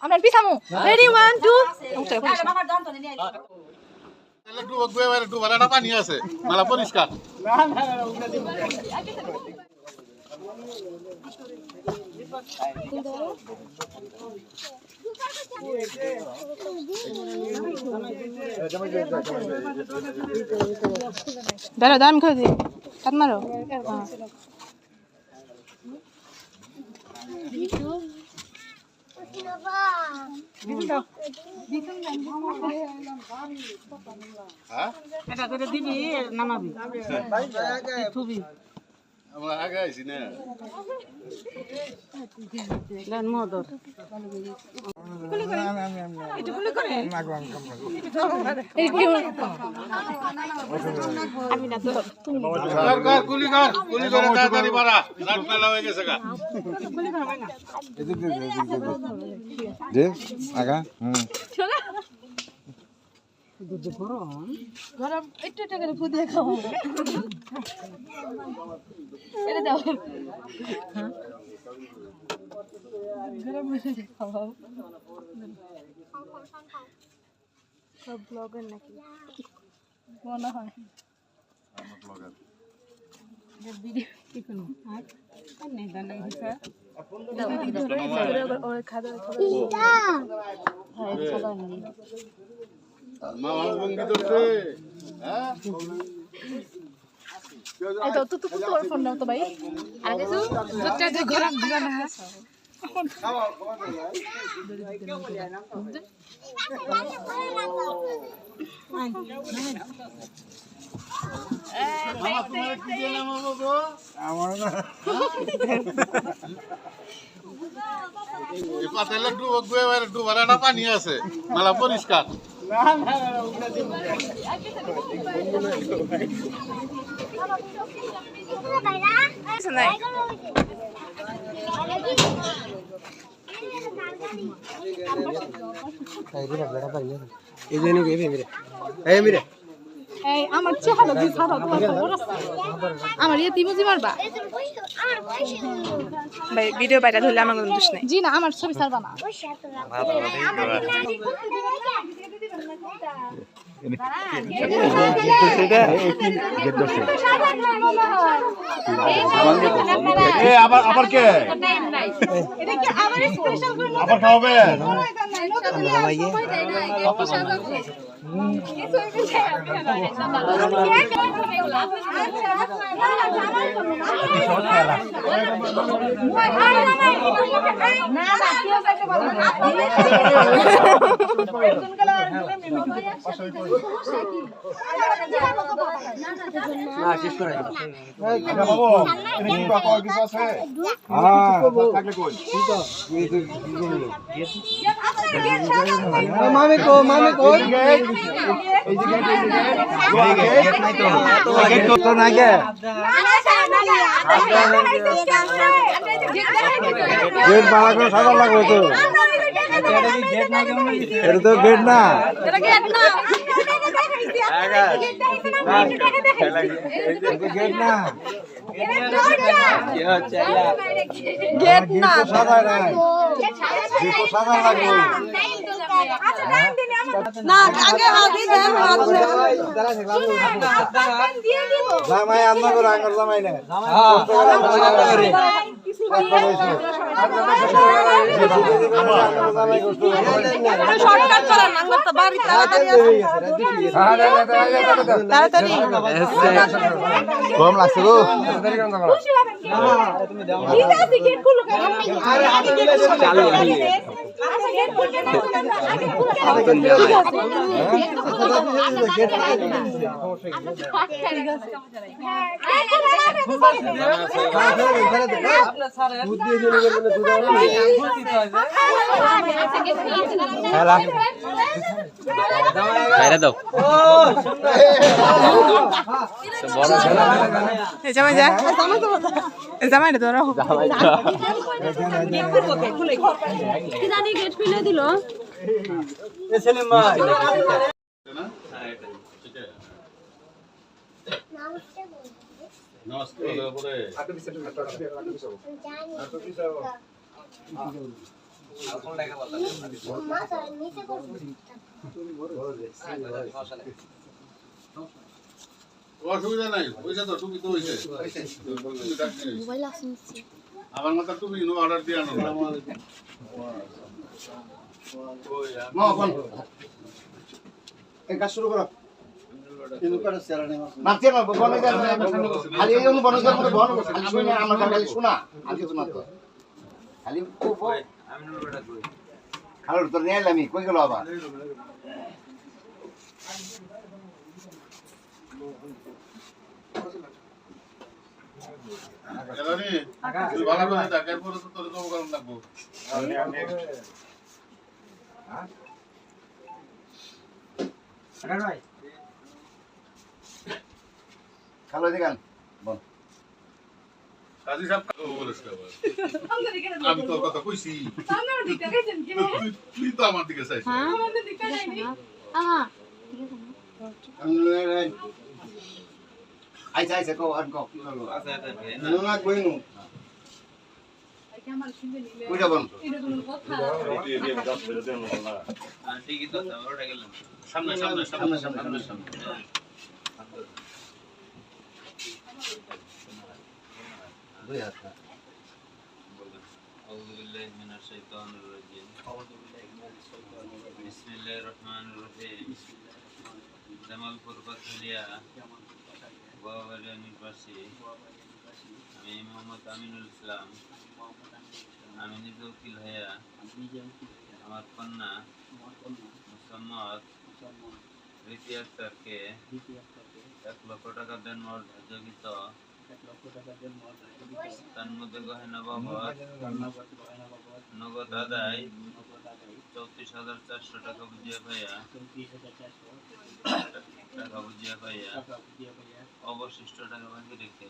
আমরা পিছামু রেডি 1 2 একটু ওগুয়ে একটু ভাড়াটা পানি আছে মালা পরিষ্কার দাঁড়া দাম খাই দি কাট মারো এটা করে দিবি নামাবি থুবি আমরা আগে আইছি না লেন মদর আমি না তো তুমি কুলি কর তাড়াতাড়ি বাড়া রাত মেলা হয়ে গেছে গা দে আগা গরম একটু করে ফুদিয়ে খাও এটা দাও গরম করে খাও সব ব্লগার নাকি মনে হয় ব্লগার ভিডিও কি করব আর নেই দানা হিসা ওর খাওয়া হ্যাঁ খাবার নেই মামা বঙ্গি ধরছে হ্যাঁ এই তো তোর ফোন নাও তো ভাই আর কিছু দুধটা যে গরম দিবা না মামা তোমার কি দিলাম বাবু আমার না এই পাতালে একটু ওগুয়ে একটু ভাড়াটা পানি আছে মালা পরিষ্কার এই আমার চেহারা দি ছাড়া তোমার খবর আছে আমার ইয়ে মুজি মারবা ভাই ভিডিও বাইরে ধরলে আমার কোনো দোষ নাই জি না আমার ছবি ছাড়বা না আবার কে এটা কি আমার স্পেশাল করে আবার খাওয়াবে মামি কো গেট তো না গে গেট বালা করে সাদা লাগবে তো এটা তো গেট না গেট না গেট না সাদা নাই সাদা লাগবে না আগে হাদি দেন জামাই আন্না করে আঙ্গর জামাই না শর্টকাট করা না তো বাড়ি তাড়াতাড়ি কম লাগছে গো ঠিক আছে গেট খুলো চালু জামাই যা জামাই তো রাখো কি জানি গেট খুলে দিল নমস্কার করে অসুবিধা নাই পয়সা তো টুপি তো হয়েছে আমার মাথা টুপি অর্ডার দিয়ে আনো কাজ শুরু করো নাচে না বনে খালি এই বনে যাওয়ার মধ্যে বন খালি শুনে আমার খালি শোনা আর কিছু না তো খালি খালি তোর নিয়ে এলাম কই গেল আবার তুই ভালো করে দেখ এরপরে তো তোর জব করার লাগবো খালো দেখান বল কাজী সাহেব আমি তোর কথা কইছি তুই তো আমার দিকে চাইছিস আইসা আইসা কো আর কো না কই নু কইটা বল সামনে সামনে সামনে সামনে সামনে দুই হাত أعوذ بالله من الشيطان الرجيم بسم الله الرحمن الرحيم জামালপুর পাথুলিয়া গোয়াবাড়িয়া নিবাসী আমি মোহাম্মদ আমিনুল ইসলাম আমি নিজে উকিল হইয়া আমার কন্যা মুসাম্মদ রীতি আক্তারকে 1 লক্ষ টাকা দেনমোহর ধার্যকৃত তার মধ্যে গহনা বাবদ নগদ আদায় 34,400 টাকা বুঝিয়া পাইয়া অবশিষ্ট টাকা বাকি রেখে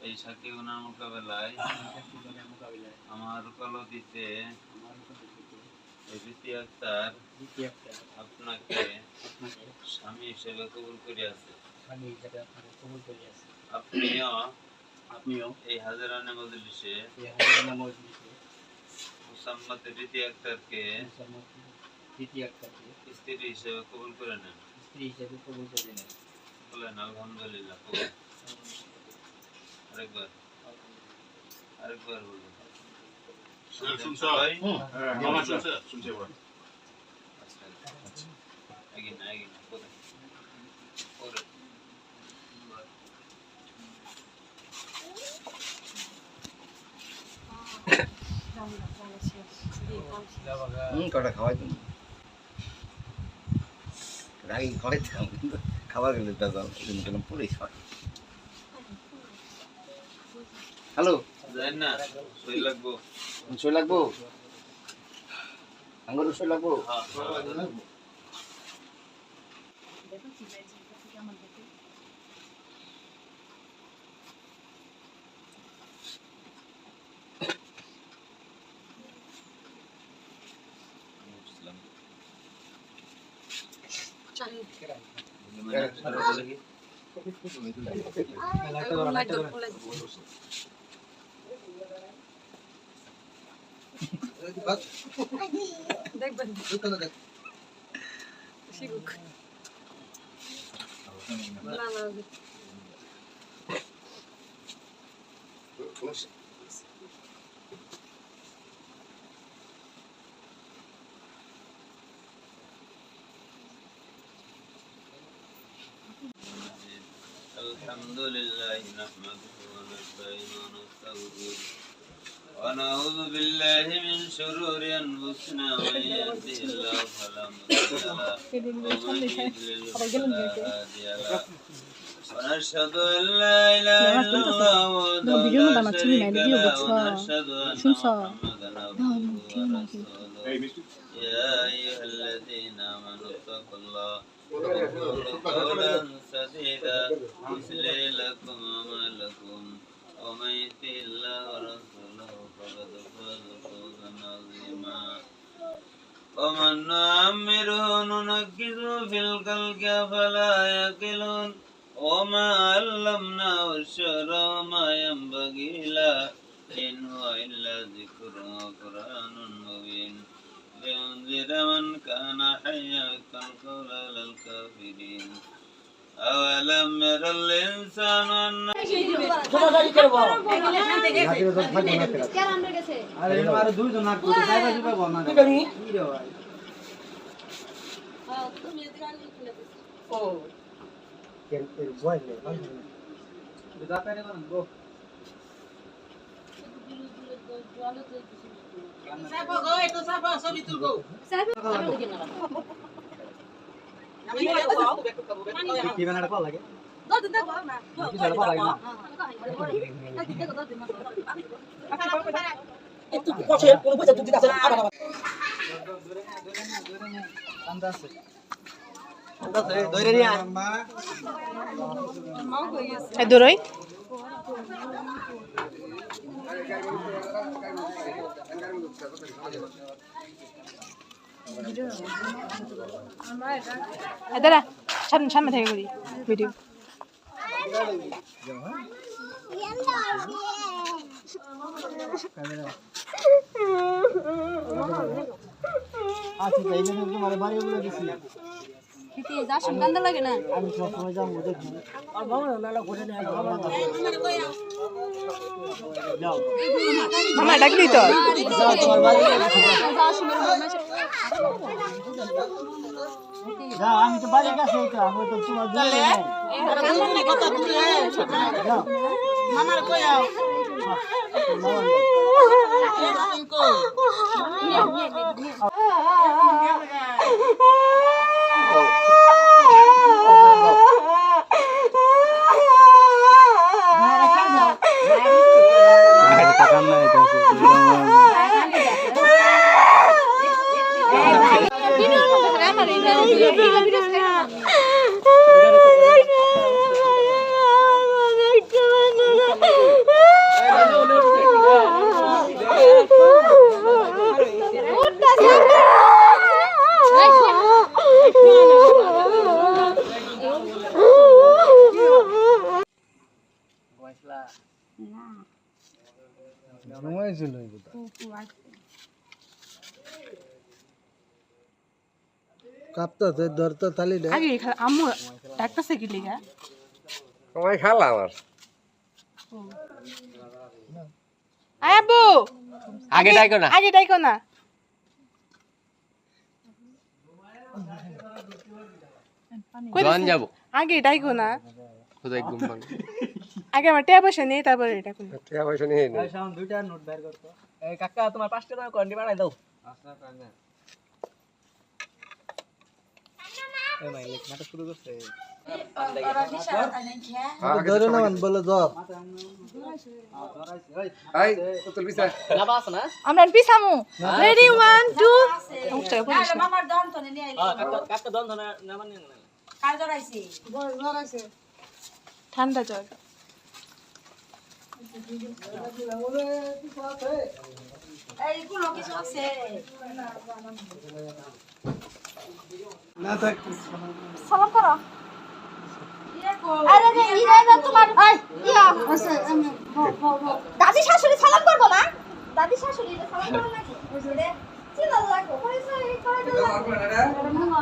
এই সাক্ষী গুণার মোকাবেলায় আমার কলদিতে রীতি আক্তার আপনাকে স্বামী হিসেবে কবুল করিয়াছে আপনিও এই হাজারানা মজলিসে মুসাম্মদ রীতি আক্তারকে স্ত্রী হিসেবে কবুল করে নেন বলেন আলহামদুলিল্লাহ আরেকবার বলুন শুনছ মামা শুনছে শুনছে বল আগে না করে কটা খাওয়াই তুমি রাগি খাওয়াইতাম কিন্তু খাবার গেলে দাদা পুরোই খাওয়াই হ্যালো জানেন না সই লাগবো সই লাগবো আঙ্গুর সই লাগবো الحمد لله نحمده ونستعينه ونستغفره ونعوذ بالله من شرور أنفسنا ومن يهده الله فلا مضل له ومن يضلل فلا هادي له ونشهد أن لا إله إلا الله وحده لا شريك له ونشهد أن محمدا عبده ورسوله يا أيها الذين آمنوا اتقوا الله وقولوا قولا سديدا يصلح لكم أعمالكم ومن يطع الله ورسوله فقد فاز فوزا عظيما ومن نعمره ننكسه في الخلق أفلا يعقلون وما علمناه الشعر وما ينبغي له إن هو إلا ذكر وقرآن مبين لينذر من كان حيا كالقول على الكافرين أولم ير الإنسان أن আরে মারে দুইজন নাক করতে যাইবা যাইবা বল না কি রে ভাই বিদা করে না গো সাবা গো এটা সাবা সবই তুলবো কি বানাড়া কল লাগে কি সারা কল লাগে না একটু পছে কোন পয়সা তুই দিতাছ আবার আন্দাছে দইরে নিয়া এই দরই এদারা সামনে থেকে করি ভিডিও আচ্ছা এই জন্য তোমার বাড়ি বলে দিছি কিতে যা সুগন্ধ লাগে না আমি সব সময় যাবো দেখি আর বাবা নালা ঘুরে নিয়ে যাও মামা ডাকলি তো যাও তোমার বাড়ি যা সুন্দর যাও আমি তো বাড়ির কাছে তো আমি তো তোমার দিলে নাই কথা তুমি যাও মামার কই আও কাঁপতে ধরতে তালি আগে আম্মু ডাকতেছে কি লিগা তোমায় খালা আমার আয় আব্বু আগে ডাইকো না আগে ডাইকো না জন যাব আগে ডাইকো না খোদাই ঘুম ভাঙ আগে আমার টাকা পয়সা নেই তারপরে এটা কোন টাকা পয়সা নিয়ে নে সাউন্ড দুইটা নোট বের করতো এই কাকা তোমার 5 টাকা কন্ডি বানাই দাও এই মাই লেখ নাটক শুরু করতে ধরে না মান বলে জব আই তোর বিছা না বাস না আমরা পিছামু রেডি 1 2 মামার দম তো নিয়ে আইলি কাকা দন ধরে না মানে না কার জড়াইছি ঠান্ডা জ্বর এই গুলো কিছু আছে না থাক সালাম করো আরে রে ইরা না তোমার ইয়া আছে দাদি শাশুড়ি সালাম করবো না দাদি শাশুড়ি সালাম করবো নাকি রে চিনা লাগো পয়সা এই করে দাও মামা